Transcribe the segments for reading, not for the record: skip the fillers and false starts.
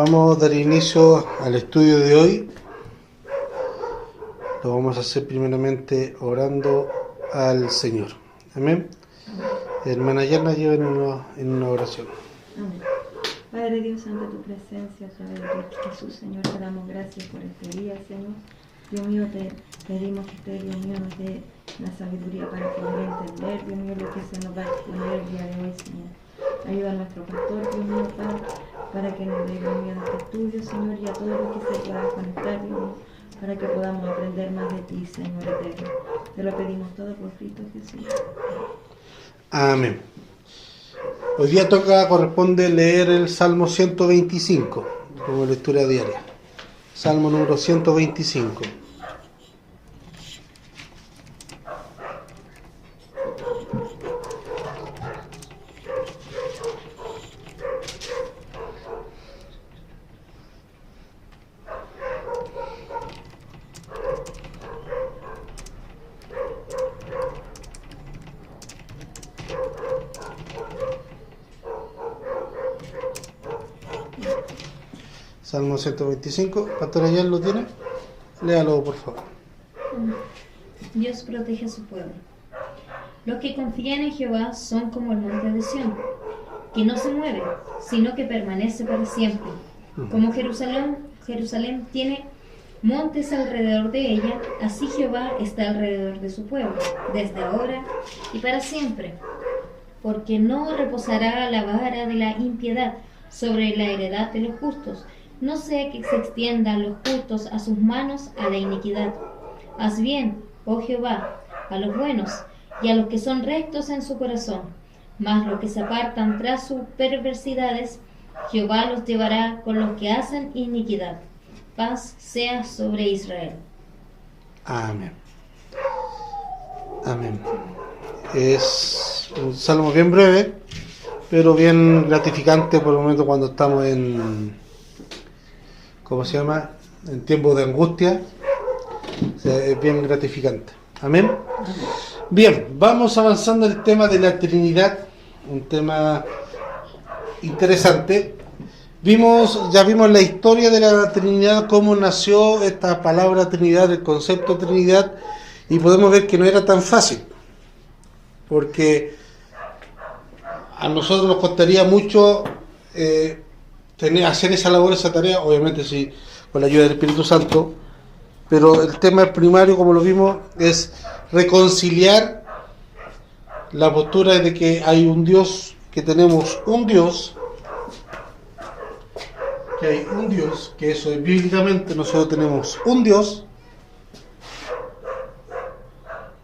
Vamos a dar inicio al estudio de hoy. Lo vamos a hacer primeramente orando al Señor. Amén. Hermana Yana, llévenos en una oración. Amén. Padre Dios, ante tu presencia a través de Cristo Jesús, Señor, te damos gracias por este día, Señor. Dios mío, te pedimos que usted, Dios mío, nos dé la sabiduría para poder entender, Dios mío, lo que se nos va a exponer el día de hoy, Señor. Ayuda a nuestro pastor, Dios mío, para que nos dé, Dios mío, este estudio, Señor, y a todo lo que se pueda conectar, Dios mío, para que podamos aprender más de ti, Señor eterno. Te lo pedimos todo por Cristo Jesús. Amén. Hoy día corresponde leer el Salmo 125 como lectura diaria. Salmo número 125. Salmo 125, Pastora Ayala, ¿lo tiene? Léalo, por favor. Dios protege a su pueblo. Los que confían en Jehová son como el monte de Sión, que no se mueve, sino que permanece para siempre. Como Jerusalén tiene montes alrededor de ella, así Jehová está alrededor de su pueblo, desde ahora y para siempre. Porque no reposará la vara de la impiedad sobre la heredad de los justos, no sea que se extiendan los justos a sus manos a la iniquidad. Haz bien, oh Jehová, a los buenos y a los que son rectos en su corazón, mas los que se apartan tras sus perversidades, Jehová los llevará con los que hacen iniquidad. Paz sea sobre Israel. Amén. Amén. Es un salmo bien breve, pero bien gratificante por el momento cuando estamos en, ¿cómo se llama?, en tiempos de angustia. O sea, es bien gratificante. Amén. Bien, vamos avanzando en el tema de la Trinidad, un tema interesante. Ya vimos la historia de la Trinidad, cómo nació esta palabra Trinidad, el concepto Trinidad, y podemos ver que no era tan fácil, porque a nosotros nos costaría mucho hacer esa labor, esa tarea, obviamente sí, con la ayuda del Espíritu Santo, pero el tema primario, como lo vimos, es reconciliar la postura de que hay un Dios, que tenemos un Dios, que hay un Dios, que eso es bíblicamente, nosotros tenemos un Dios,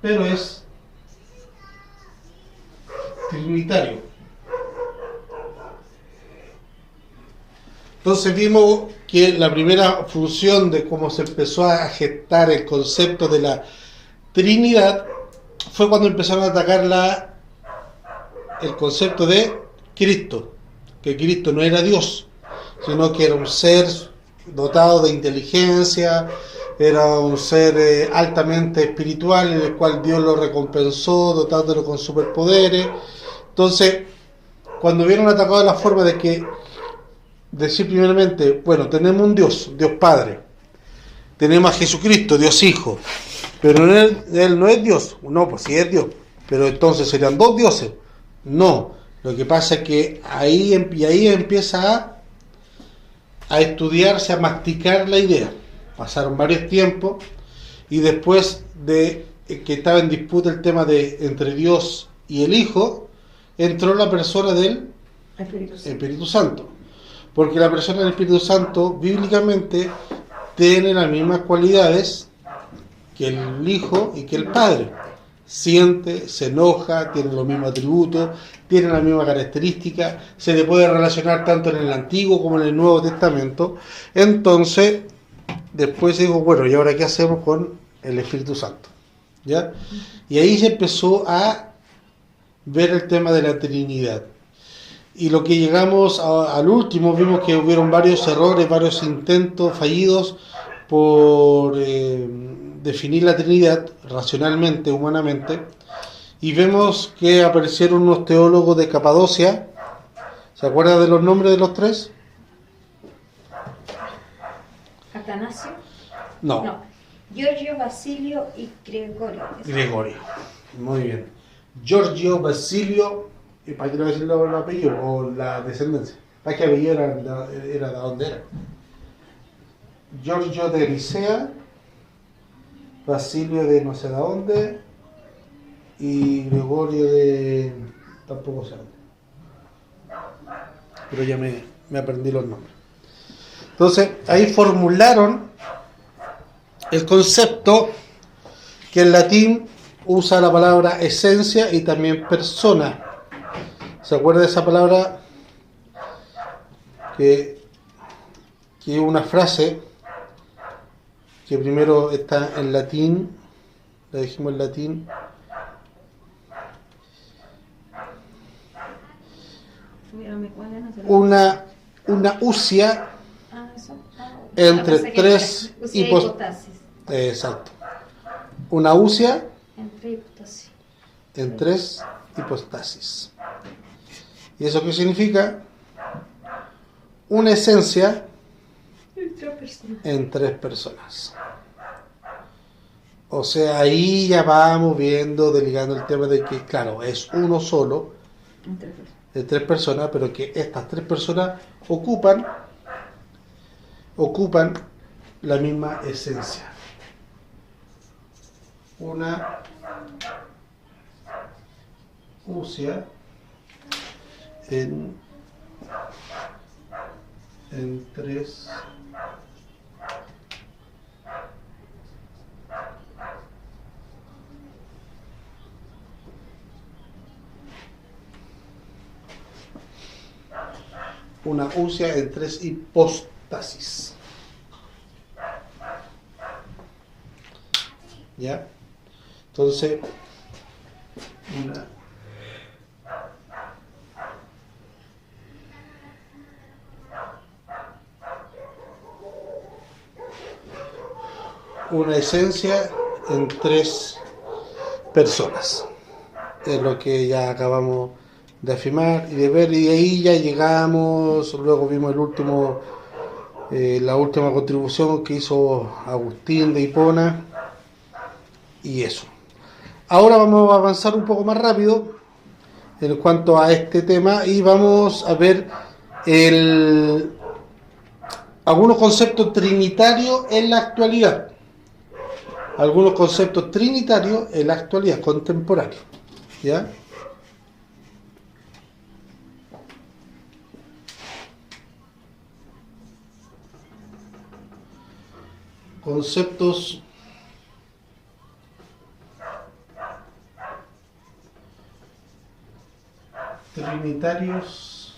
pero es trinitario. Entonces vimos que la primera función de cómo se empezó a gestar el concepto de la Trinidad fue cuando empezaron a atacar el concepto de Cristo, que Cristo no era Dios, sino que era un ser dotado de inteligencia, era un ser altamente espiritual, en el cual Dios lo recompensó, dotándolo con superpoderes. Entonces, cuando vieron atacado la forma de decir primeramente, bueno, tenemos un Dios, Dios Padre, tenemos a Jesucristo, Dios Hijo, pero él no es Dios. No, pues sí es Dios, pero entonces serían dos dioses. No, lo que pasa es que ahí empieza a estudiarse, a masticar la idea. Pasaron varios tiempos y después de que estaba en disputa el tema entre Dios y el Hijo, entró la persona del Espíritu Santo. Porque la persona del Espíritu Santo bíblicamente tiene las mismas cualidades que el Hijo y que el Padre. Siente, se enoja, tiene los mismos atributos, tiene las mismas características, se le puede relacionar tanto en el Antiguo como en el Nuevo Testamento. Entonces, después digo, bueno, ¿y ahora qué hacemos con el Espíritu Santo? ¿Ya? Y ahí se empezó a ver el tema de la Trinidad. Y lo que llegamos al último, vimos que hubieron varios errores, varios intentos fallidos por definir la Trinidad racionalmente, humanamente, y vemos que aparecieron unos teólogos de Capadocia. ¿Se acuerdan de los nombres de los tres? Atanasio. No, No. Giorgio, Basilio y Gregorio. Gregorio. Muy bien. Giorgio, Basilio, ¿y para qué le voy a decir el apellido o la descendencia? ¿Para qué apellido era de dónde era? Giorgio de Nicea, Basilio de no sé de dónde y Gregorio de tampoco sé dónde. Pero ya me aprendí los nombres. Entonces, ahí formularon el concepto que en latín usa la palabra esencia y también persona. ¿Se acuerda de esa palabra? Que es una frase que primero está en latín, la dijimos en latín, una usia entre tres hipostasis. Exacto. Una usia Entre hipostasis. en tres hipostasis. ¿Y eso qué significa? Una esencia en tres personas. O sea, ahí ya vamos viendo, delegando el tema de que, claro, es uno solo, de tres personas, pero que estas tres personas ocupan la misma esencia. Una usia en tres una usia en tres hipóstasis. ¿Ya? Entonces, una esencia en tres personas. Es lo que ya acabamos de afirmar y de ver, y ahí ya llegamos, luego vimos la última contribución que hizo Agustín de Hipona, y eso. Ahora vamos a avanzar un poco más rápido en cuanto a este tema y vamos a ver algunos conceptos trinitarios en la actualidad. Algunos conceptos trinitarios en la actualidad contemporánea. ¿Ya? Conceptos trinitarios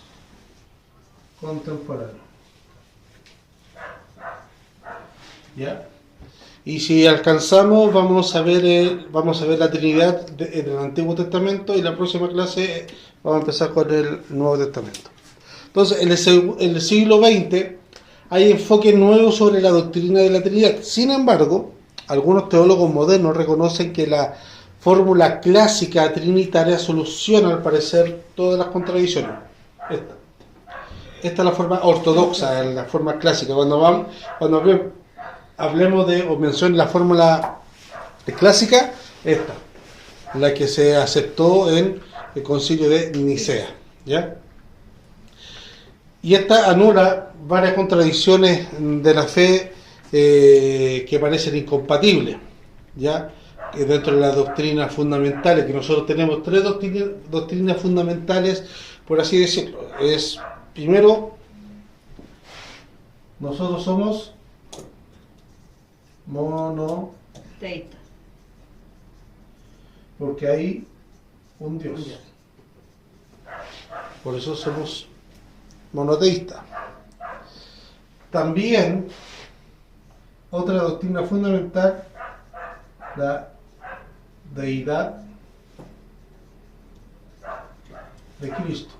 contemporáneos. ¿Ya? Y si alcanzamos, vamos a ver la Trinidad en el Antiguo Testamento, y la próxima clase vamos a empezar con el Nuevo Testamento. Entonces, en el siglo XX hay enfoques nuevos sobre la doctrina de la Trinidad. Sin embargo, algunos teólogos modernos reconocen que la fórmula clásica trinitaria soluciona, al parecer, todas las contradicciones. Esta es la forma ortodoxa, la forma clásica. Cuando hablemos o mencionen la fórmula clásica, esta, la que se aceptó en el Concilio de Nicea, ¿ya? Y esta anula varias contradicciones de la fe que parecen incompatibles, ¿ya? Dentro de las doctrinas fundamentales, que nosotros tenemos tres doctrinas fundamentales, por así decirlo. Primero, nosotros somos monoteístas, porque hay un Dios. Por eso somos monoteístas. También, otra doctrina fundamental, la deidad de Cristo.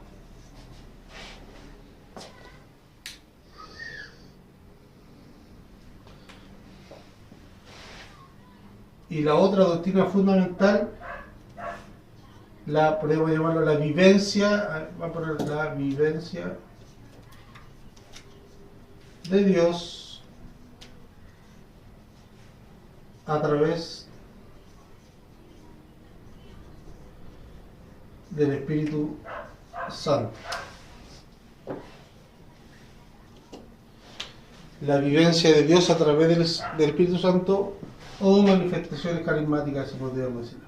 Y la otra doctrina fundamental, podemos llamarlo la vivencia, va a poner la vivencia de Dios a través del Espíritu Santo. La vivencia de Dios a través del Espíritu Santo o manifestaciones carismáticas, si podríamos decirlo.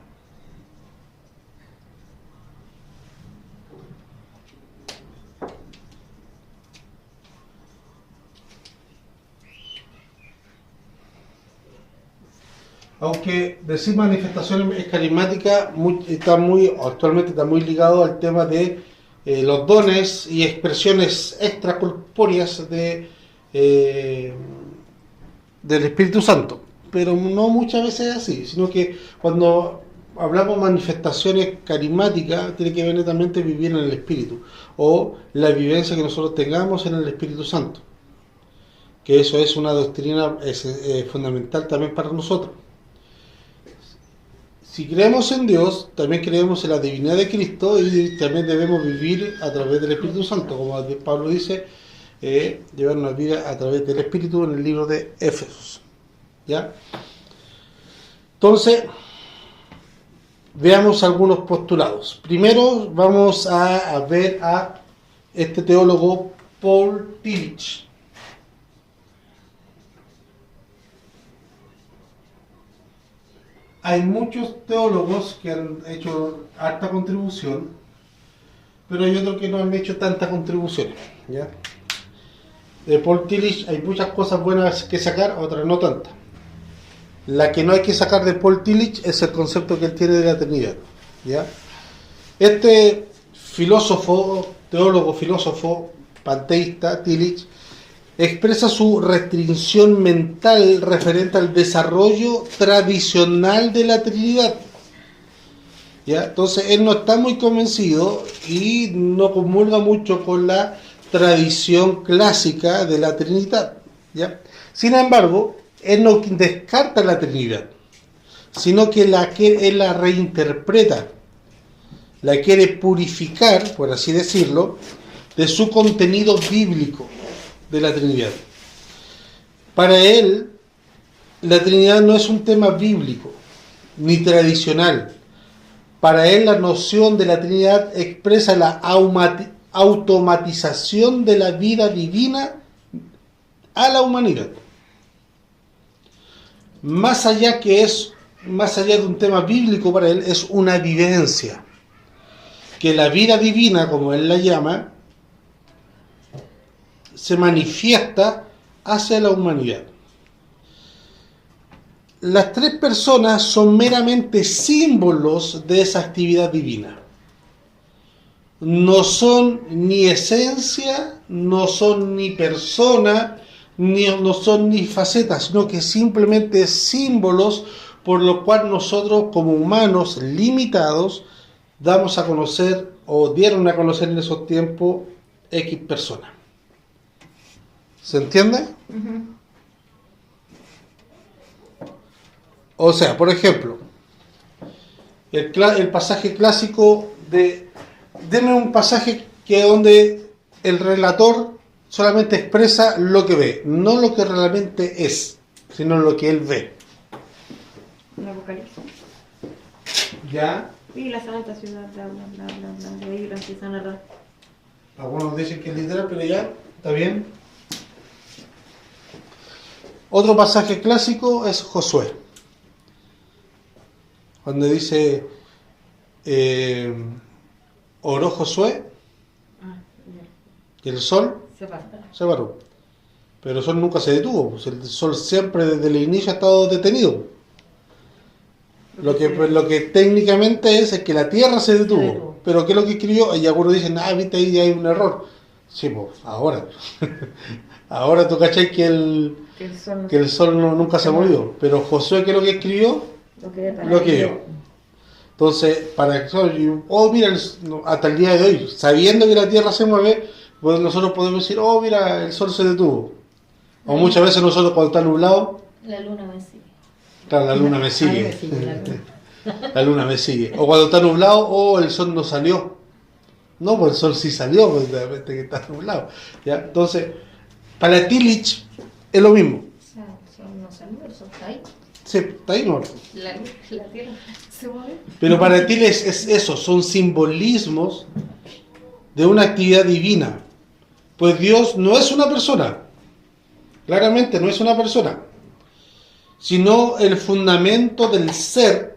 Aunque decir manifestaciones carismáticas actualmente está muy ligado al tema de los dones y expresiones extracorpóreas del Espíritu Santo, pero no muchas veces es así, sino que cuando hablamos manifestaciones carismáticas tiene que ver netamente vivir en el Espíritu o la vivencia que nosotros tengamos en el Espíritu Santo, que eso es una doctrina fundamental también para nosotros. Si creemos en Dios, también creemos en la divinidad de Cristo y también debemos vivir a través del Espíritu Santo, como Pablo dice, llevar una vida a través del Espíritu en el libro de Éfesos. ¿Ya? Entonces, veamos algunos postulados. Primero vamos a ver a este teólogo Paul Tillich. Hay muchos teólogos que han hecho harta contribución, pero hay otros que no han hecho tanta contribución. ¿Ya? De Paul Tillich hay muchas cosas buenas que sacar, otras no tantas. La que no hay que sacar de Paul Tillich es el concepto que él tiene de la Trinidad. ¿Ya? Este teólogo panteísta, Tillich, expresa su restricción mental referente al desarrollo tradicional de la Trinidad. ¿Ya? Entonces él no está muy convencido y no comulga mucho con la tradición clásica de la Trinidad. ¿Ya? Sin embargo, él no descarta la Trinidad, sino que él la reinterpreta, la quiere purificar, por así decirlo, de su contenido bíblico de la Trinidad. Para él, la Trinidad no es un tema bíblico ni tradicional. Para él, la noción de la Trinidad expresa la automatización de la vida divina a la humanidad. Más allá de un tema bíblico, para él es una vivencia que la vida divina, como él la llama, se manifiesta hacia la humanidad. Las tres personas son meramente símbolos de esa actividad divina. No son ni esencia, no son ni persona, no son ni facetas, sino que simplemente símbolos por lo cual nosotros como humanos limitados damos a conocer o dieron a conocer en esos tiempos X personas. ¿Se entiende? Uh-huh. O sea, por ejemplo, el pasaje clásico deme un pasaje que donde el relator solamente expresa lo que ve, no lo que realmente es, sino lo que él ve. El Apocalipsis. ¿Ya? Y la santa ciudad, bla, bla, bla, bla, bla. De ahí lo empiezan a narrar. Algunos dicen que es literal, pero ya, está bien. Otro pasaje clásico es Josué. Cuando dice, oró Josué, que el sol se paró. Pero el sol nunca se detuvo, pues el sol siempre desde el inicio ha estado detenido. Lo que técnicamente es que la tierra se detuvo. Pero ¿qué es lo que escribió? Y algunos dicen, viste, ahí hay un error. Sí, pues, ahora. Ahora tú cachai que el sol nunca se movió. Pero Josué, ¿qué es lo que escribió? Lo que vio. Entonces, para eso, mira, hasta el día de hoy, sabiendo que la tierra se mueve, pues nosotros podemos decir, mira, el sol se detuvo. O muchas veces nosotros cuando está nublado, la luna me sigue. Claro, la luna me sigue. La luna me sigue. O cuando está nublado, el sol no salió. No, pues el sol sí salió, pues de repente que está nublado. ¿Ya? Entonces, para Tillich es lo mismo. O sea, el sol no salió, el sol está ahí. Sí, está ahí, ¿no? La tierra se mueve. Pero para ti es eso, son simbolismos de una actividad divina. Pues Dios no es una persona, claramente no es una persona, sino el fundamento del ser,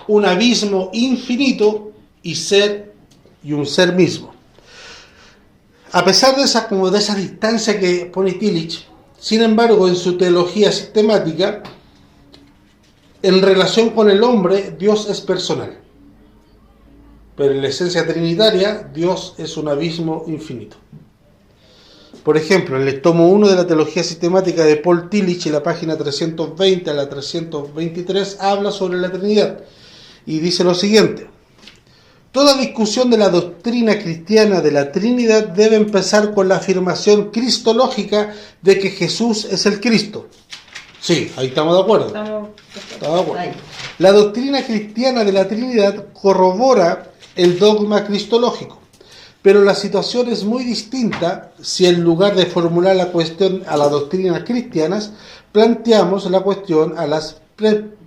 un abismo infinito y un ser mismo. A pesar de esa distancia que pone Tillich, sin embargo, en su teología sistemática, en relación con el hombre, Dios es personal. Pero en la esencia trinitaria, Dios es un abismo infinito. Por ejemplo, en el tomo 1 de la teología sistemática de Paul Tillich, en la página 320 a la 323, habla sobre la Trinidad y dice lo siguiente: toda discusión de la doctrina cristiana de la Trinidad debe empezar con la afirmación cristológica de que Jesús es el Cristo. Sí, ahí estamos de acuerdo. Estamos de acuerdo. La doctrina cristiana de la Trinidad corrobora el dogma cristológico, pero la situación es muy distinta si en lugar de formular la cuestión a las doctrinas cristianas, planteamos la cuestión a las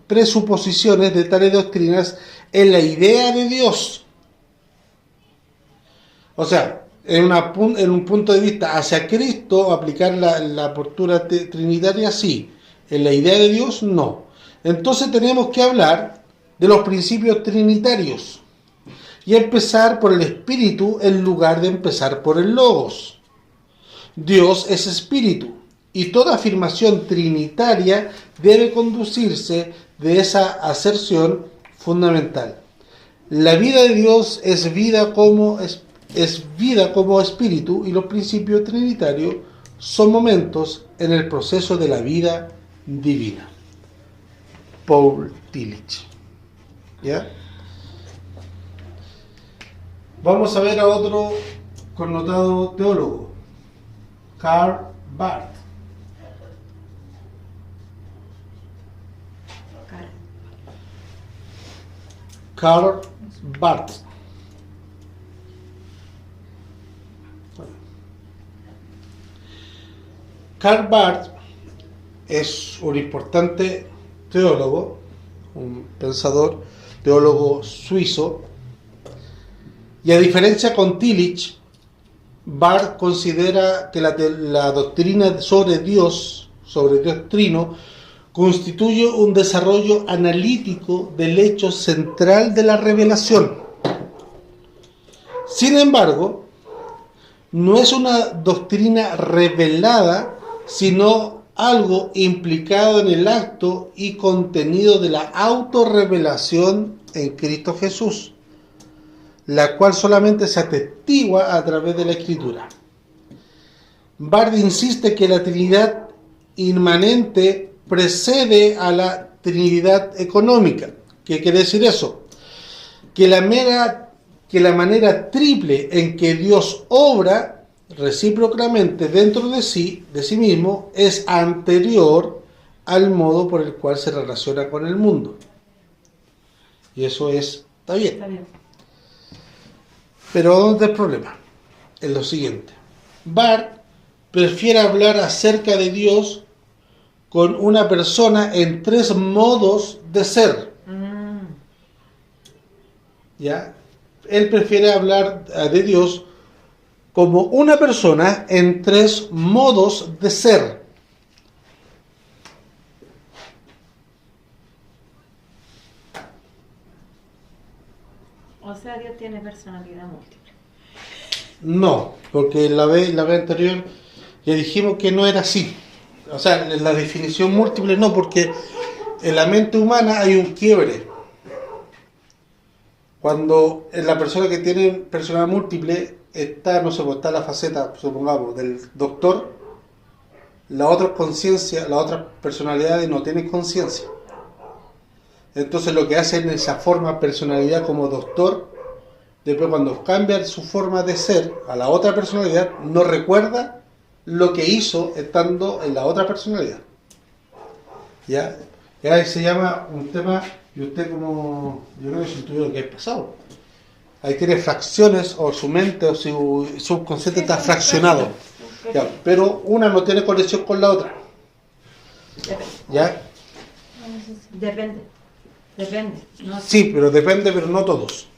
presuposiciones de tales doctrinas en la idea de Dios. O sea, en un punto de vista hacia Cristo, aplicar la postura trinitaria, sí. En la idea de Dios, no. Entonces tenemos que hablar de los principios trinitarios y empezar por el Espíritu en lugar de empezar por el Logos. Dios es Espíritu y toda afirmación trinitaria debe conducirse de esa aserción fundamental. La vida de Dios es vida como Espíritu y los principios trinitarios son momentos en el proceso de la vida divina. Paul Tillich. ¿Ya? Vamos a ver a otro connotado teólogo, Karl Barth. Karl Barth. Karl Barth es un importante teólogo, un pensador, teólogo suizo, y a diferencia con Tillich, Barth considera que la doctrina sobre Dios Trino, constituye un desarrollo analítico del hecho central de la revelación. Sin embargo, no es una doctrina revelada, sino algo implicado en el acto y contenido de la autorrevelación en Cristo Jesús, la cual solamente se atestigua a través de la Escritura. Barth insiste que la Trinidad inmanente precede a la Trinidad económica. ¿Qué quiere decir eso? Que la manera triple en que Dios obra recíprocamente dentro de sí mismo, es anterior al modo por el cual se relaciona con el mundo. Y eso está bien. Está bien. Pero ¿dónde está el problema? En lo siguiente. Barth prefiere hablar acerca de Dios con una persona en tres modos de ser. ¿Ya? Él prefiere hablar de Dios como una persona en tres modos de ser. O sea, Dios tiene personalidad múltiple. No, porque la vez anterior ya dijimos que no era así. O sea, la definición múltiple no, porque en la mente humana hay un quiebre. Cuando la persona que tiene personalidad múltiple está la faceta, supongamos, del doctor, la otra conciencia, la otra personalidad no tiene conciencia. Entonces lo que hace en esa forma personalidad como doctor, después cuando cambia su forma de ser a la otra personalidad, no recuerda lo que hizo estando en la otra personalidad. Ya se llama un tema, y usted como, yo creo que es un estudio que es pasado. Ahí tiene fracciones, o su mente o su subconsciente está fraccionado. Ya, pero una no tiene conexión con la otra. ¿Ya? Depende. No, Sí, pero depende, pero no todos.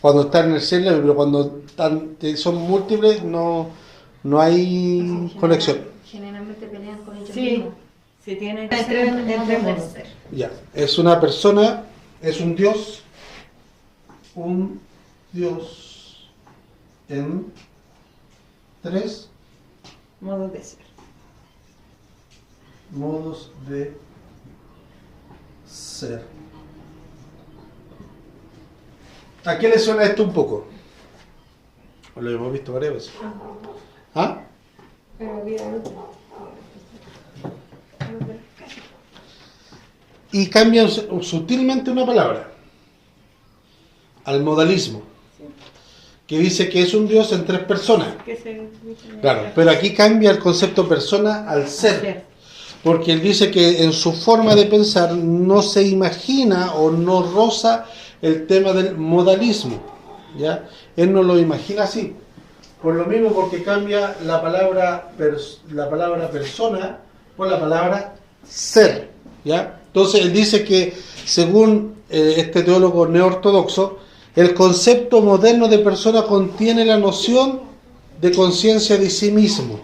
Cuando están en el cielo, pero cuando son múltiples no hay conexión. Generalmente pelean con ellos Sí, mismos. si tienen Entre entre modos. Ya, es una persona, es un Dios en 3 Modos de ser. modos de ser. ¿A qué le suena esto un poco? Lo hemos visto varias veces. ¿Ah? Pero había otro. Y cambian sutilmente una palabra al modalismo, que dice que es un Dios en 3 personas. Claro, pero aquí cambia el concepto persona al ser, porque él dice que en su forma de pensar no se imagina o no roza el tema del modalismo, ¿ya? Él no lo imagina así. Por lo mismo, porque cambia la palabra persona por la palabra ser, ¿ya? Entonces él dice que según este teólogo neortodoxo, el concepto moderno de persona contiene la noción de conciencia de sí mismo,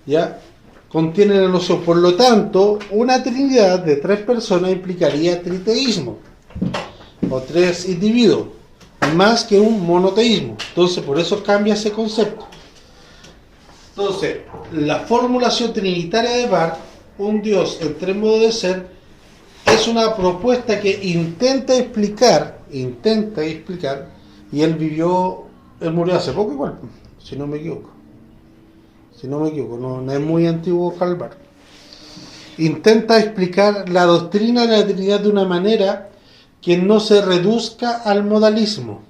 ¿ya? Contiene la noción, por lo tanto, una trinidad de 3 personas implicaría triteísmo, o 3 individuos, más que un monoteísmo. Entonces, por eso cambia ese concepto. Entonces, la formulación trinitaria de Barth, un Dios en 3 modos de ser, es una propuesta que intenta explicar, y él murió hace poco igual, si no me equivoco, no es muy antiguo Karl Barth. Intenta explicar la doctrina de la Trinidad de una manera que no se reduzca al modalismo.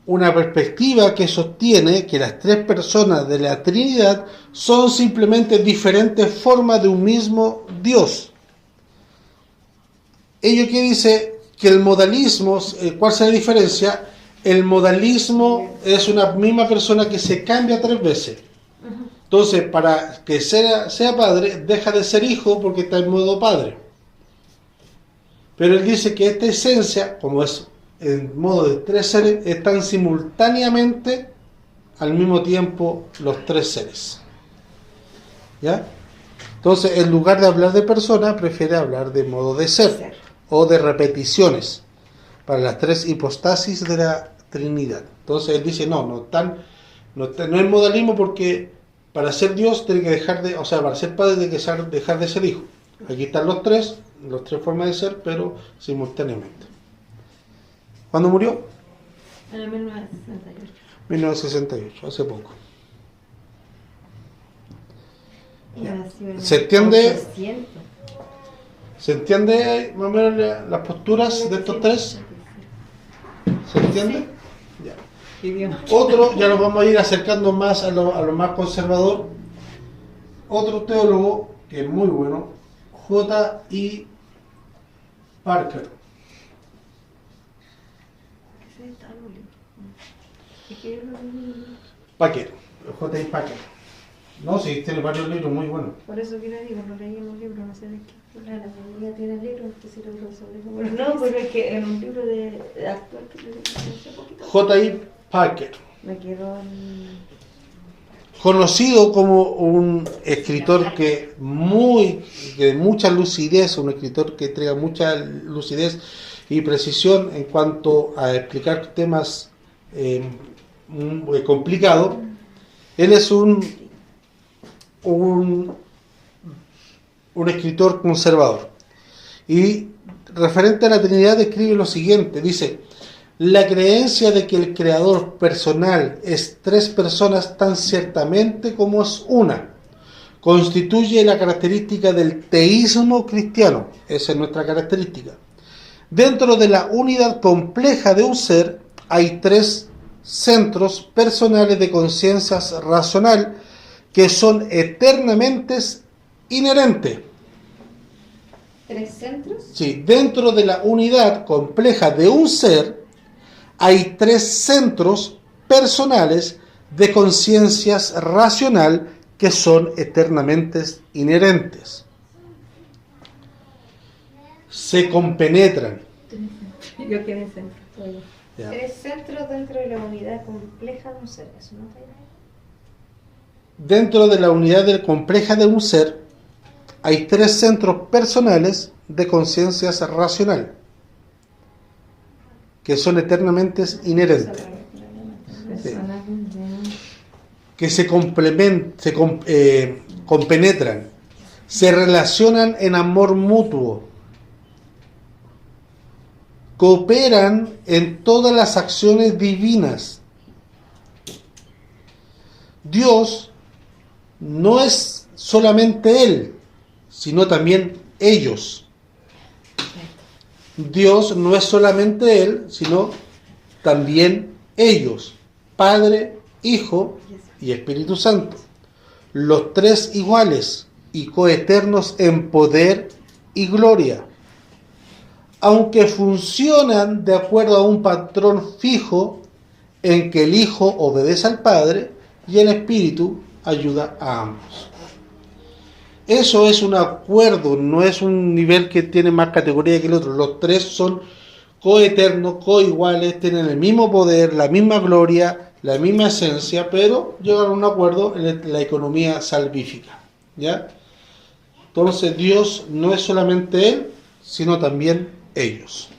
Una perspectiva que sostiene que las 3 personas de la Trinidad son simplemente diferentes formas de un mismo Dios. Ello que dice que el modalismo, ¿cuál es la diferencia? El modalismo es una misma persona que se cambia 3 veces. Entonces, para que sea padre, deja de ser hijo porque está en modo padre. Pero él dice que esta esencia, como es en modo de 3 seres, están simultáneamente al mismo tiempo los 3 seres. ¿Ya? Entonces, en lugar de hablar de persona, prefiere hablar de modo de ser o de repeticiones para las 3 hipostasis de la Trinidad. Entonces, él dice, no es modalismo porque para ser Dios tiene que para ser padre tiene que dejar de ser hijo. Aquí están los 3 formas de ser, pero simultáneamente. ¿Cuándo murió? En el 1968. 1968, hace poco. Nació en ¿Se entiende? 800. ¿Se entiende más o menos las posturas de estos 3? ¿Se entiende? Ya. Otro, ya nos vamos a ir acercando más a lo más conservador. Otro teólogo que es muy bueno, J.I. Parker. Packer, J.I. Packer. No, sí, tiene varios libros muy buenos. Por eso que le digo, no leí en un libro, no sé de qué. La mayoría tiene libros que sí lo sobre. No, pero es que en un libro de actual que le hace poquito. J.I. Packer, Me quedó en... conocido como un escritor que de mucha lucidez, un escritor que entrega mucha lucidez y precisión en cuanto a explicar temas complicados. Él es un escritor conservador y referente a la Trinidad escribe lo siguiente, dice: la creencia de que el creador personal es 3 personas tan ciertamente como es una, constituye la característica del teísmo cristiano. Esa es nuestra característica. Dentro de la unidad compleja de un ser hay 3 centros personales de conciencia racional que son eternamente inherentes. 3 centros. Sí, dentro de la unidad compleja de un ser hay 3 centros personales de conciencia racional que son eternamente inherentes. se compenetran. Yo quedé en centro. ¿Ya? Tres centros dentro de la unidad compleja de un ser. ¿Eso no está ahí? Dentro de la unidad compleja de un ser hay tres centros personales de conciencia racional que son eternamente inherentes, Personas que se compenetran, se relacionan en amor mutuo, cooperan en todas las acciones divinas. Dios no es solamente Él, sino también ellos. Dios no es solamente Él, sino también ellos, Padre, Hijo y Espíritu Santo. Los tres iguales y coeternos en poder y gloria. Aunque funcionan de acuerdo a un patrón fijo en que el Hijo obedece al Padre y el Espíritu ayuda a ambos. Eso es un acuerdo, no es un nivel que tiene más categoría que el otro. Los tres son coeternos, coiguales, tienen el mismo poder, la misma gloria, la misma esencia, pero llegan a un acuerdo en la economía salvífica. ¿Ya? Entonces Dios no es solamente Él, sino también ellos.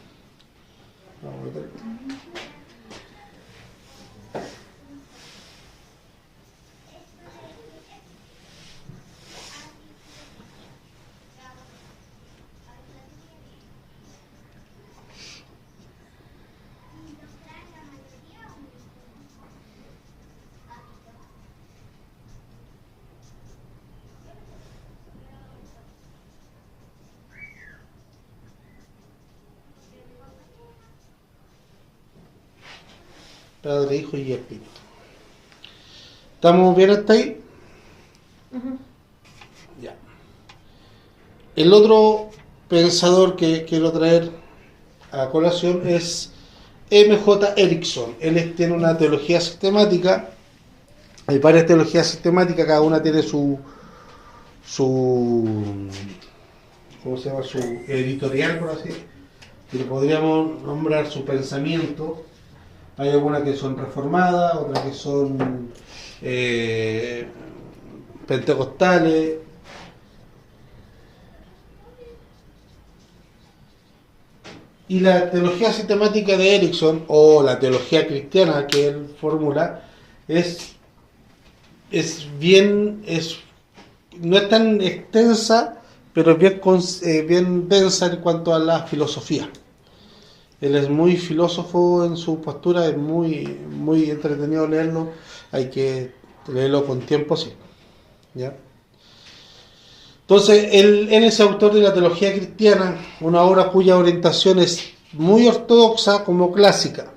Padre, Hijo y Espíritu. ¿Estamos bien hasta ahí? Ya. El otro pensador que quiero traer a colación es M.J. Erickson. Él tiene una teología sistemática. Hay varias teologías sistemáticas, cada una tiene su ¿cómo se llama? Su editorial, por así decirlo. Y le podríamos nombrar su pensamiento. Hay algunas que son reformadas, otras que son pentecostales. Y la teología sistemática de Erickson, o la teología cristiana que él formula, no es tan extensa, pero es bien densa en cuanto a la filosofía. Él es muy filósofo en su postura, es muy entretenido leerlo, hay que leerlo con tiempo, sí. ¿Ya? Entonces, él es autor de la teología cristiana, una obra cuya orientación es muy ortodoxa como clásica,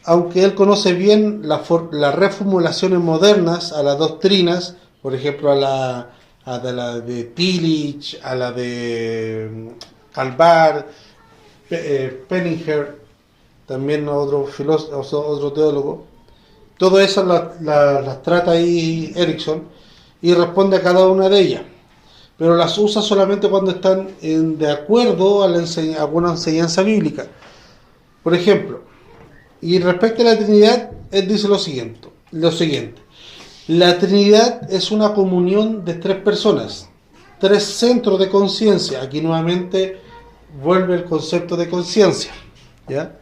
aunque él conoce bien las reformulaciones modernas a las doctrinas, por ejemplo a la de Tillich, a la de Calvar, Penninger, también otro teólogo. Todo eso las trata ahí Erickson y responde a cada una de ellas, pero las usa solamente cuando están de acuerdo a alguna enseñanza bíblica. Por ejemplo, y respecto a la Trinidad, él dice lo siguiente: la Trinidad es una comunión de tres personas, tres centros de conciencia. Aquí nuevamente vuelve el concepto de conciencia, ¿ya?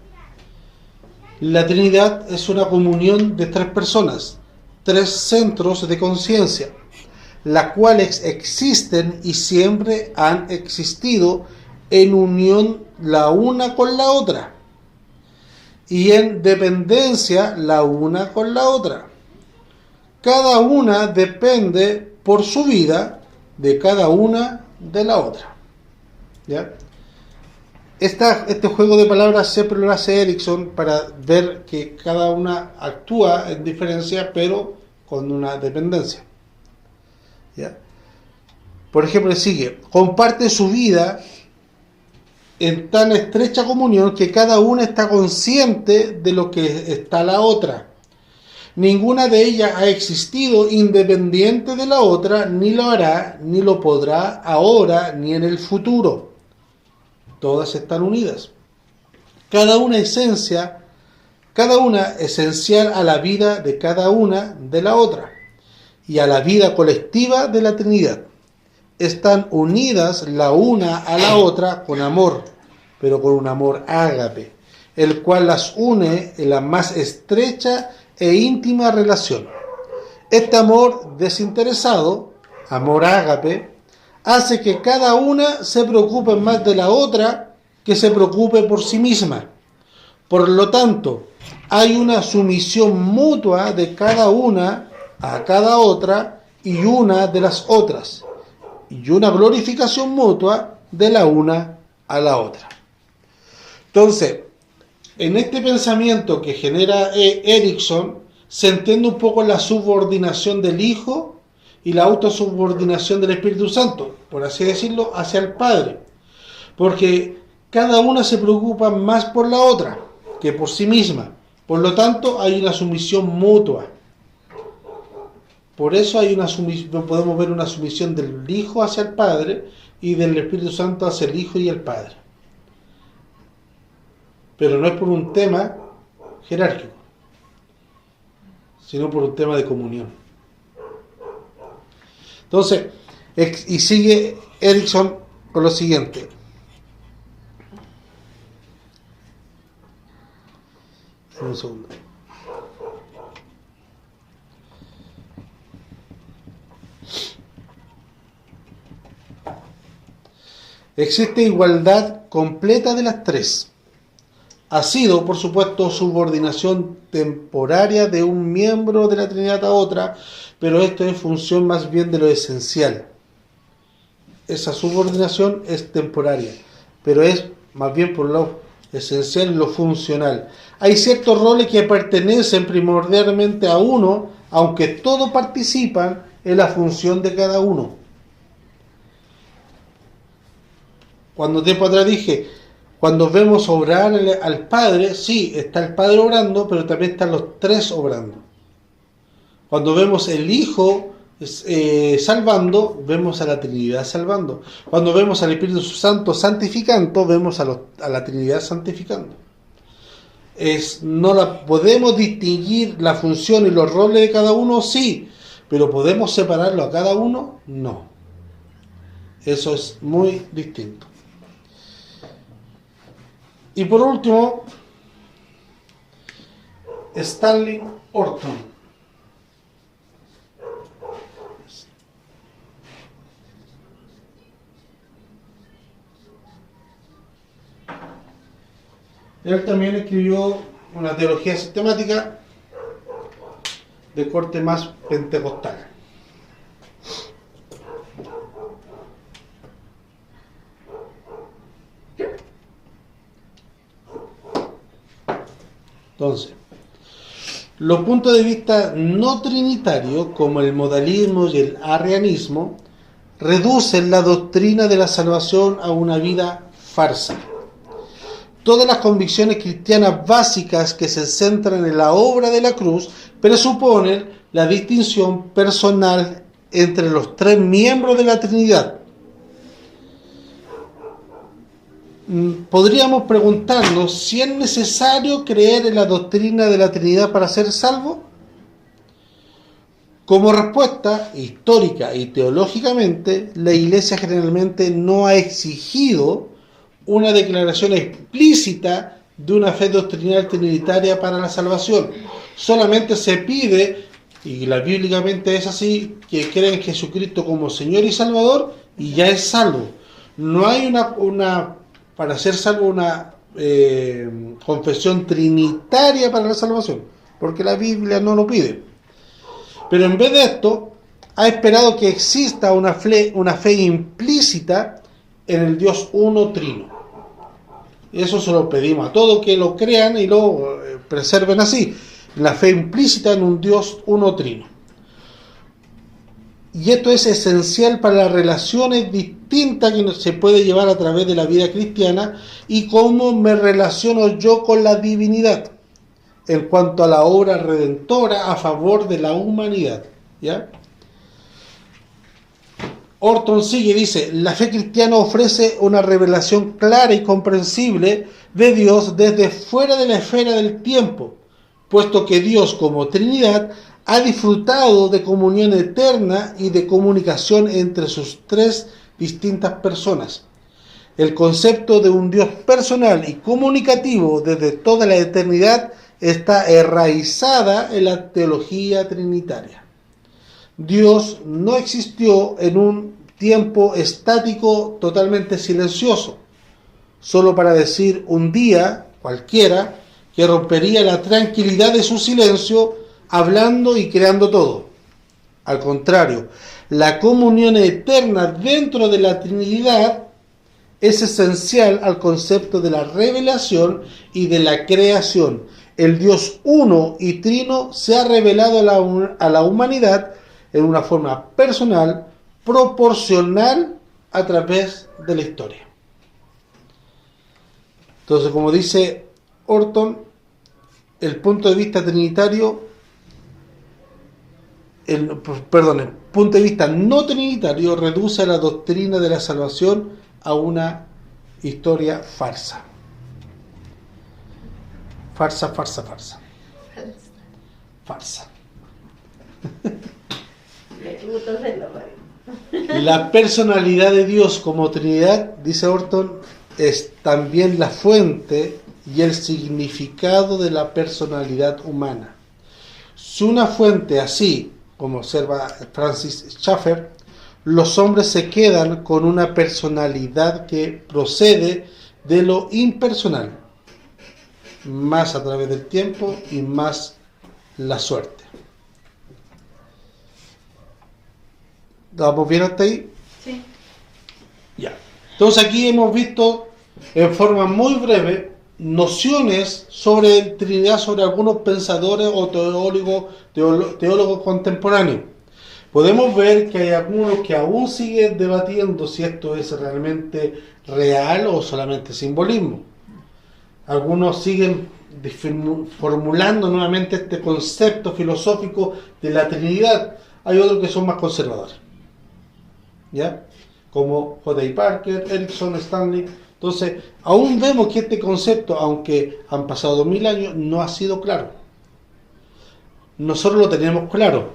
La Trinidad es una comunión de tres personas, tres centros de conciencia, las cuales existen y siempre han existido en unión la una con la otra y en dependencia la una con la otra. Cada una depende por su vida de cada una de la otra, ¿ya? Este juego de palabras siempre lo hace Erickson para ver que cada una actúa en diferencia, pero con una dependencia. ¿Ya? Por ejemplo, sigue: comparte su vida en tan estrecha comunión que cada una está consciente de lo que está la otra. Ninguna de ellas ha existido independiente de la otra, ni lo hará, ni lo podrá ahora, ni en el futuro. todas están unidas. Cada una esencial a la vida de cada una de la otra y a la vida colectiva de la Trinidad. Están unidas la una a la otra con amor, pero con un amor ágape, el cual las une en la más estrecha e íntima relación. Este amor desinteresado, amor ágape, hace que cada una se preocupe más de la otra que se preocupe por sí misma. Por lo tanto, hay una sumisión mutua de cada una a cada otra y una de las otras, y una glorificación mutua de la una a la otra. Entonces, en este pensamiento que genera Erickson, se entiende un poco la subordinación del Hijo y la autosubordinación del Espíritu Santo, por así decirlo, hacia el Padre. Porque cada una se preocupa más por la otra que por sí misma. Por lo tanto, hay una sumisión mutua. Por eso podemos ver una sumisión del Hijo hacia el Padre y del Espíritu Santo hacia el Hijo y el Padre. Pero no es por un tema jerárquico, sino por un tema de comunión. Entonces, y sigue Erickson con lo siguiente. Un segundo. Existe igualdad completa de las tres. Ha sido, por supuesto, subordinación temporaria de un miembro de la Trinidad a otra, pero esto es función más bien de lo esencial. Esa subordinación es temporaria, pero es más bien por lo esencial y lo funcional. Hay ciertos roles que pertenecen primordialmente a uno, aunque todos participan en la función de cada uno. Cuando tiempo atrás dije, cuando vemos obrar al Padre, sí, está el Padre obrando, pero también están los tres obrando. Cuando vemos el Hijo salvando, vemos a la Trinidad salvando. Cuando vemos al Espíritu Santo santificando, vemos a la Trinidad santificando. Podemos distinguir la función y los roles de cada uno, sí, pero ¿podemos separarlo a cada uno? No. Eso es muy distinto. Y por último, Stanley Orton. Él también escribió una teología sistemática de corte más pentecostal. Entonces, los puntos de vista no trinitarios, como el modalismo y el arrianismo, reducen la doctrina de la salvación a una vida farsa. Todas las convicciones cristianas básicas que se centran en la obra de la cruz presuponen la distinción personal entre los tres miembros de la Trinidad. Podríamos preguntarnos si es necesario creer en la doctrina de la Trinidad para ser salvo. Como respuesta histórica y teológicamente, la Iglesia generalmente no ha exigido una declaración explícita de una fe doctrinal trinitaria para la salvación. Solamente se pide, y bíblicamente es así, que creen en Jesucristo como Señor y Salvador y ya es salvo. No hay para ser salvo una confesión trinitaria para la salvación, porque la Biblia no lo pide. Pero en vez de esto, ha esperado que exista una fe implícita en el Dios uno trino. Y eso se lo pedimos a todos, que lo crean y lo preserven así. La fe implícita en un Dios uno trino. Y esto es esencial para las relaciones distintas que se puede llevar a través de la vida cristiana y cómo me relaciono yo con la divinidad en cuanto a la obra redentora a favor de la humanidad. ¿Ya? Orton sigue, dice, la fe cristiana ofrece una revelación clara y comprensible de Dios desde fuera de la esfera del tiempo, puesto que Dios como Trinidad ha disfrutado de comunión eterna y de comunicación entre sus tres distintas personas. El concepto de un Dios personal y comunicativo desde toda la eternidad está enraizada en la teología trinitaria. Dios no existió en un tiempo estático totalmente silencioso, solo para decir un día cualquiera que rompería la tranquilidad de su silencio hablando y creando todo. Al contrario, la comunión eterna dentro de la Trinidad es esencial al concepto de la revelación y de la creación. El Dios uno y trino se ha revelado a la humanidad en una forma personal, proporcional a través de la historia. Entonces, como dice Orton, el punto de vista trinitario, el punto de vista no trinitario reduce a la doctrina de la salvación a una historia farsa. Farsa. La personalidad de Dios como Trinidad, dice Orton, es también la fuente y el significado de la personalidad humana. Si una fuente así, como observa Francis Schaeffer, los hombres se quedan con una personalidad que procede de lo impersonal, más a través del tiempo y más la suerte. ¿Vamos bien hasta ahí? Sí. Ya. Entonces aquí hemos visto en forma muy breve nociones sobre Trinidad, sobre algunos pensadores o teólogos contemporáneos. Podemos ver que hay algunos que aún siguen debatiendo si esto es realmente real o solamente simbolismo. Algunos siguen formulando nuevamente este concepto filosófico de la Trinidad. Hay otros que son más conservadores, ¿ya? Como J.I. Parker, Erickson, Stanley. Entonces, aún vemos que este concepto, aunque han pasado 2000 años, no ha sido claro. Nosotros lo tenemos claro,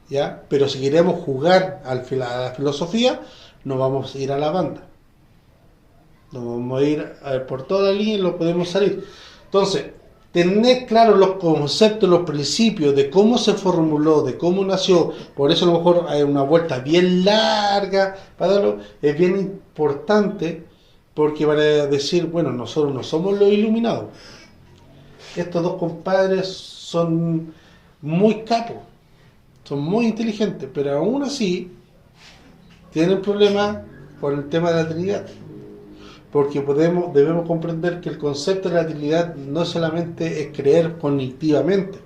¿ya? Pero si queremos jugar a la filosofía, nos vamos a ir a la banda. Nos vamos a ir por toda la línea y lo podemos salir. Entonces, tener claros los conceptos, los principios de cómo se formuló, de cómo nació, por eso a lo mejor hay una vuelta bien larga para darlo, es bien importante, porque van a decir, bueno, nosotros no somos los iluminados. Estos dos compadres son muy capos, son muy inteligentes, pero aún así tienen problemas por el tema de la Trinidad. Porque debemos comprender que el concepto de la Trinidad no solamente es creer cognitivamente,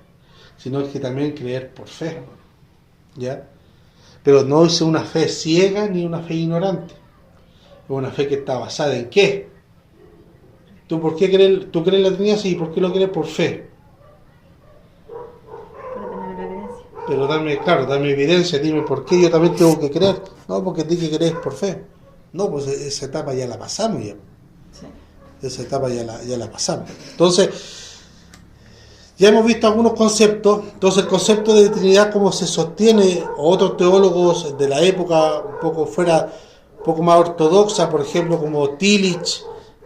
sino que también creer por fe, ¿ya? Pero no es una fe ciega ni una fe ignorante, es una fe que está basada en ¿qué? ¿Tú por qué crees? ¿Tú crees la Trinidad? Sí, ¿por qué lo crees? Por fe. Para tener la gracia. Pero dame evidencia, dime por qué yo también tengo que creer. No, porque tú que crees por fe. No, pues esa etapa ya la pasamos ya. Sí. Esa etapa ya la pasamos. Entonces, ya hemos visto algunos conceptos. Entonces, el concepto de Trinidad, como se sostiene, otros teólogos de la época, un poco más ortodoxa, por ejemplo, como Tillich,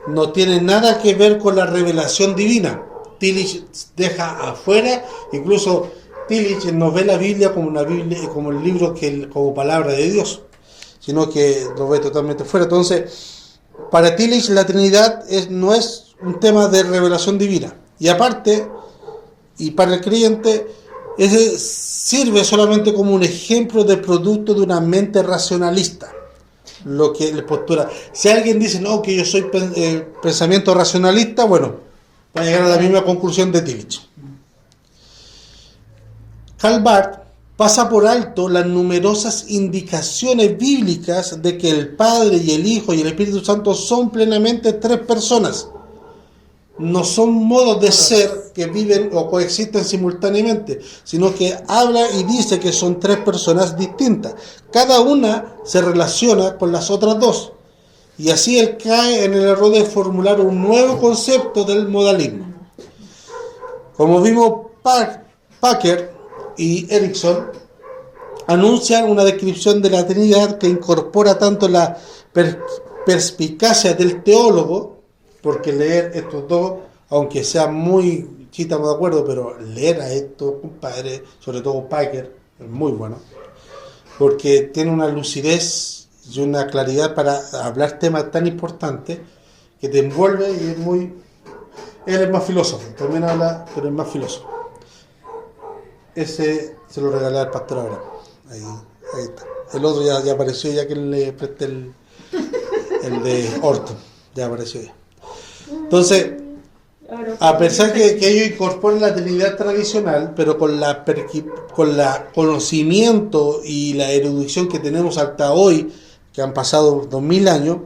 no tiene nada que ver con la revelación divina. Tillich deja afuera, incluso Tillich no ve la Biblia como una Biblia, como el libro como palabra de Dios, sino que lo ve totalmente fuera. Entonces, para Tillich la Trinidad no es un tema de revelación divina. Y aparte, y para el creyente, ese sirve solamente como un ejemplo de producto de una mente racionalista. Lo que le postura. Si alguien dice, no, que yo soy pensamiento racionalista, bueno, va a llegar a la misma conclusión de Tillich. Karl Barth pasa por alto las numerosas indicaciones bíblicas de que el Padre y el Hijo y el Espíritu Santo son plenamente tres personas, no son modos de ser que viven o coexisten simultáneamente, sino que habla y dice que son tres personas distintas. Cada una se relaciona con las otras dos. Y así él cae en el error de formular un nuevo concepto del modalismo. Como vimos, Packer y Erickson anuncian una descripción de la Trinidad que incorpora tanto la perspicacia del teólogo, porque leer estos dos, aunque sea muy, sí estamos de acuerdo, pero leer a estos compadres, sobre todo Packer, es muy bueno, porque tiene una lucidez y una claridad para hablar temas tan importantes que te envuelve y es muy... Él es más filósofo, también habla, pero es más filósofo. Ese se lo regalé al pastor ahora. Ahí está. El otro ya apareció, ya que le presté el de Orton. Ya apareció ya. Entonces, a pesar que ellos incorporan la Trinidad tradicional, pero con la conocimiento y la erudición que tenemos hasta hoy, que han pasado 2000 años,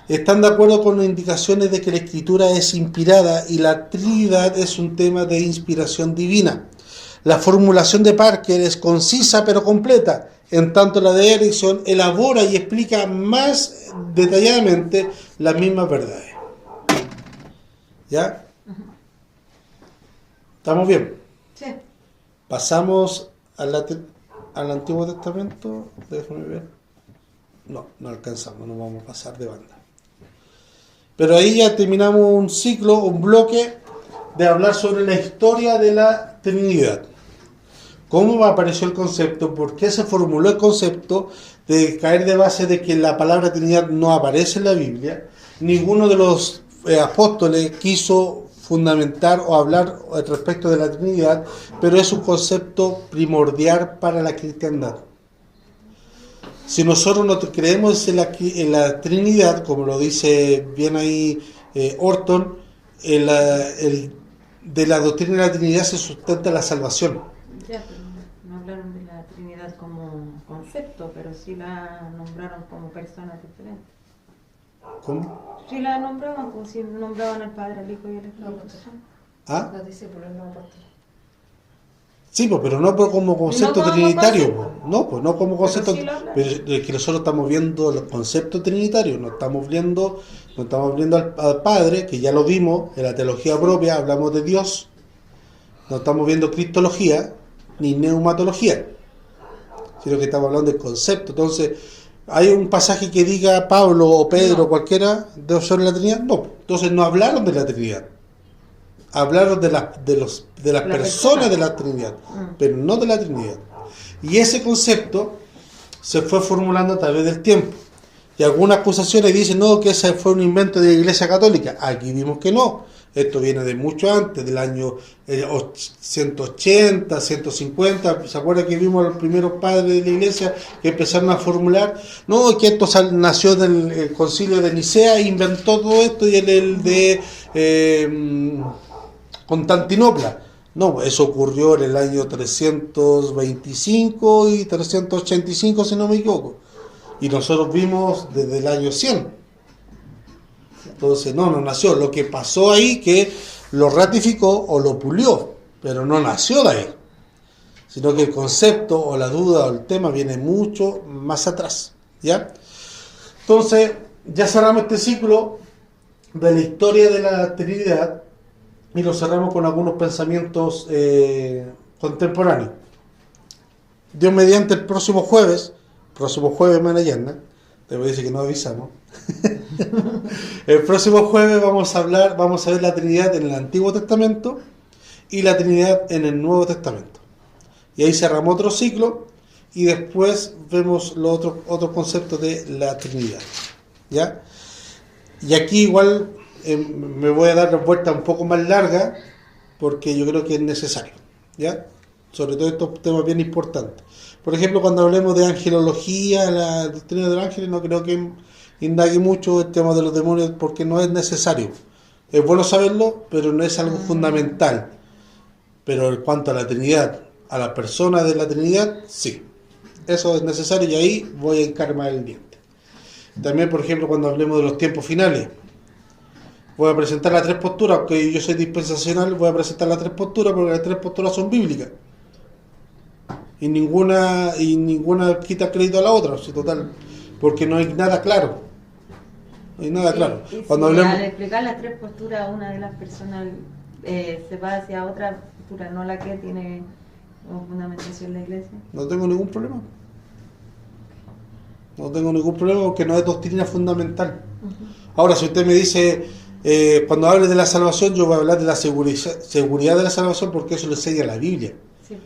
están de acuerdo con las indicaciones de que la Escritura es inspirada y la Trinidad es un tema de inspiración divina. La formulación de Parker es concisa pero completa, en tanto la de Erickson elabora y explica más detalladamente las mismas verdades. ¿Ya? ¿Estamos bien? Sí. Pasamos al Antiguo Testamento. Déjame ver. No alcanzamos, no vamos a pasar de banda. Pero ahí ya terminamos un ciclo, un bloque de hablar sobre la historia de la Trinidad. ¿Cómo apareció el concepto? ¿Por qué se formuló el concepto? De caer de base de que la palabra Trinidad no aparece en la Biblia. Ninguno de los apóstoles quiso fundamentar o hablar respecto de la Trinidad, pero es un concepto primordial para la cristiandad. Si nosotros no creemos en la Trinidad, como lo dice bien ahí Orton, de la doctrina de la Trinidad se sustenta la salvación. Ya, pero no hablaron de la Trinidad como concepto, pero sí la nombraron como personas diferentes. ¿Cómo? Sí la nombraban, como si nombraban al Padre, al Hijo y al Espíritu Santo. ¿Ah? Los discípulos no apóstoles. Sí, pues, pero no como concepto No como trinitario. concepto. Pues. No, pues no como concepto. sí lo hablan. Pero es que nosotros estamos viendo los conceptos trinitarios, no estamos viendo al Padre, que ya lo vimos en la teología propia, hablamos de Dios, no estamos viendo cristología ni neumatología, sino que estamos hablando del concepto. Entonces, ¿hay un pasaje que diga Pablo o Pedro o cualquiera sobre la Trinidad? No, entonces no hablaron de la Trinidad. Hablaron de las personas de la Trinidad, pero no de la Trinidad. Y ese concepto se fue formulando a través del tiempo. Y algunas acusaciones dicen, no, que ese fue un invento de la Iglesia Católica. Aquí vimos que no. Esto viene de mucho antes, del año 180, 150. ¿Se acuerdan que vimos a los primeros padres de la Iglesia que empezaron a formular? No, que esto nació del concilio de Nicea, inventó todo esto y el de Constantinopla. No, eso ocurrió en el año 325 y 385, si no me equivoco. Y nosotros vimos desde el año 100. Entonces, no nació. Lo que pasó ahí que lo ratificó o lo pulió, pero no nació de ahí. Sino que el concepto o la duda o el tema viene mucho más atrás. ¿Ya? Entonces, ya cerramos este ciclo de la historia de la Trinidad y lo cerramos con algunos pensamientos contemporáneos. Dios mediante el próximo jueves mañana, te voy a decir que no avisamos. El próximo jueves vamos a ver la Trinidad en el Antiguo Testamento y la Trinidad en el Nuevo Testamento. Y ahí cerramos otro ciclo y después vemos los otros conceptos de la Trinidad. ¿Ya? Y aquí igual me voy a dar la vuelta un poco más larga porque yo creo que es necesario. ¿Ya? Sobre todo estos temas bien importantes. Por ejemplo, cuando hablemos de angelología, la doctrina de los ángeles, no creo que indague mucho el tema de los demonios porque no es necesario. Es bueno saberlo, pero no es algo fundamental. Pero en cuanto a la Trinidad, a la persona de la Trinidad, sí. Eso es necesario y ahí voy a hincar más el diente. También, por ejemplo, cuando hablemos de los tiempos finales, Voy a presentar las 3 posturas, aunque yo soy dispensacional, voy a presentar las 3 posturas porque las 3 posturas son bíblicas. Y ninguna quita crédito a la otra, sí, total, porque no hay nada claro. No hay nada claro. Y Cuando si hablemos, al explicar las 3 posturas, una de las personas se va hacia otra postura, no la que tiene como fundamentación la iglesia. no tengo ningún problema. No tengo ningún problema porque no es doctrina fundamental. Ahora, si usted me dice, cuando hable de la salvación, yo voy a hablar de la seguridad de la salvación porque eso lo enseña la Biblia. Sí.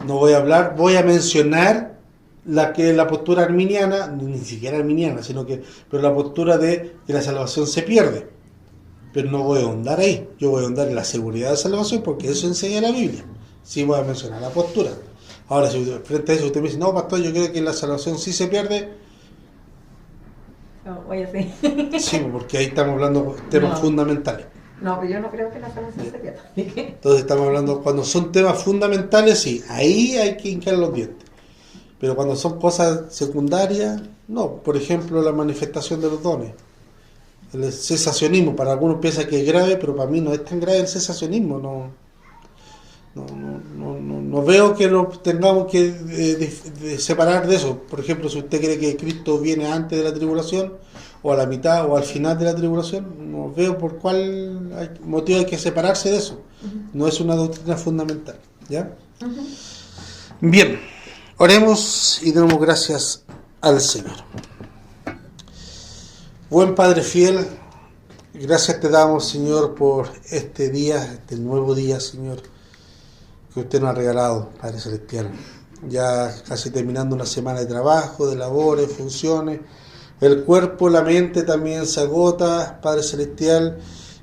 No voy a hablar, voy a mencionar la postura arminiana, ni siquiera arminiana, pero la postura de que la salvación se pierde. Pero no voy a ahondar ahí, yo voy a ahondar en la seguridad de salvación porque eso enseña la Biblia. Sí voy a mencionar la postura. Ahora, si frente a eso usted me dice, no, pastor, yo creo que la salvación sí se pierde. No, oye, sí. Sí, porque ahí estamos hablando de temas fundamentales. No, pero yo no creo que la salvación se pierda. Entonces estamos hablando, cuando son temas fundamentales, sí, ahí hay que hincar los dientes. Pero cuando son cosas secundarias, no. Por ejemplo, la manifestación de los dones. El cesacionismo, para algunos piensa que es grave, pero para mí no es tan grave el cesacionismo. No veo que lo tengamos que de separar de eso. Por ejemplo, si usted cree que Cristo viene antes de la tribulación, o a la mitad, o al final de la tribulación, no veo por cuál motivo hay que separarse de eso. No es una doctrina fundamental. ¿Ya? Bien, oremos y demos gracias al Señor. Buen Padre fiel, gracias te damos, Señor, por este día, este nuevo día, Señor, que usted nos ha regalado, Padre Celestial. Ya casi terminando una semana de trabajo, de labores, funciones. El cuerpo, la mente también se agota, Padre Celestial,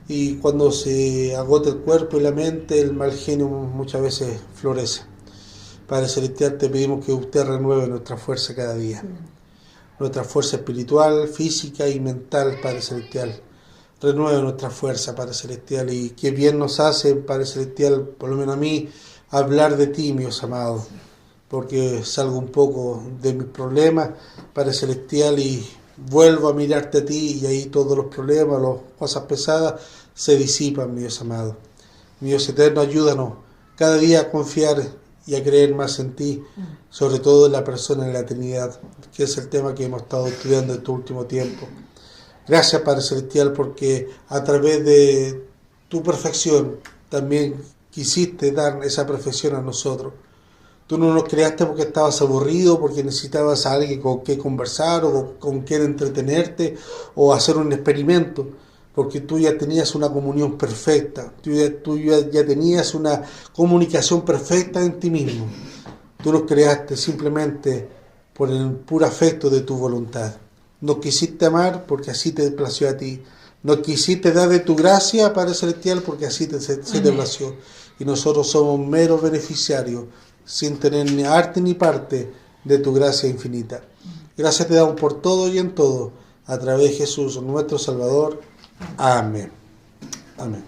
y cuando se agota el cuerpo y la mente, el mal genio muchas veces florece. Padre Celestial, te pedimos que usted renueve nuestra fuerza cada día. Nuestra fuerza espiritual, física y mental, Padre Celestial. Renueve nuestra fuerza, Padre Celestial, y qué bien nos hace, Padre Celestial, por lo menos a mí, hablar de ti, mi Dios amado, porque salgo un poco de mis problemas, Padre Celestial, y vuelvo a mirarte a ti, y ahí todos los problemas, las cosas pesadas, se disipan, mi Dios amado. Mi Dios eterno, ayúdanos cada día a confiar y a creer más en ti, sobre todo en la persona de la Trinidad, que es el tema que hemos estado estudiando en este último tiempo. Gracias, Padre Celestial, porque a través de tu perfección también quisiste dar esa perfección a nosotros. Tú no nos creaste porque estabas aburrido, porque necesitabas a alguien con quien conversar o con quien entretenerte o hacer un experimento, porque tú ya tenías una comunión perfecta, tú ya tenías una comunicación perfecta en ti mismo. Tú nos creaste simplemente por el puro afecto de tu voluntad. Nos quisiste amar porque así te plació a ti. Nos quisiste dar de tu gracia, Padre Celestial, porque así se te plació. Y nosotros somos meros beneficiarios, sin tener ni arte ni parte de tu gracia infinita. Gracias te damos por todo y en todo, a través de Jesús, nuestro Salvador. Amén. Amén.